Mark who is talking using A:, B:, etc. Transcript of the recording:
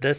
A: 10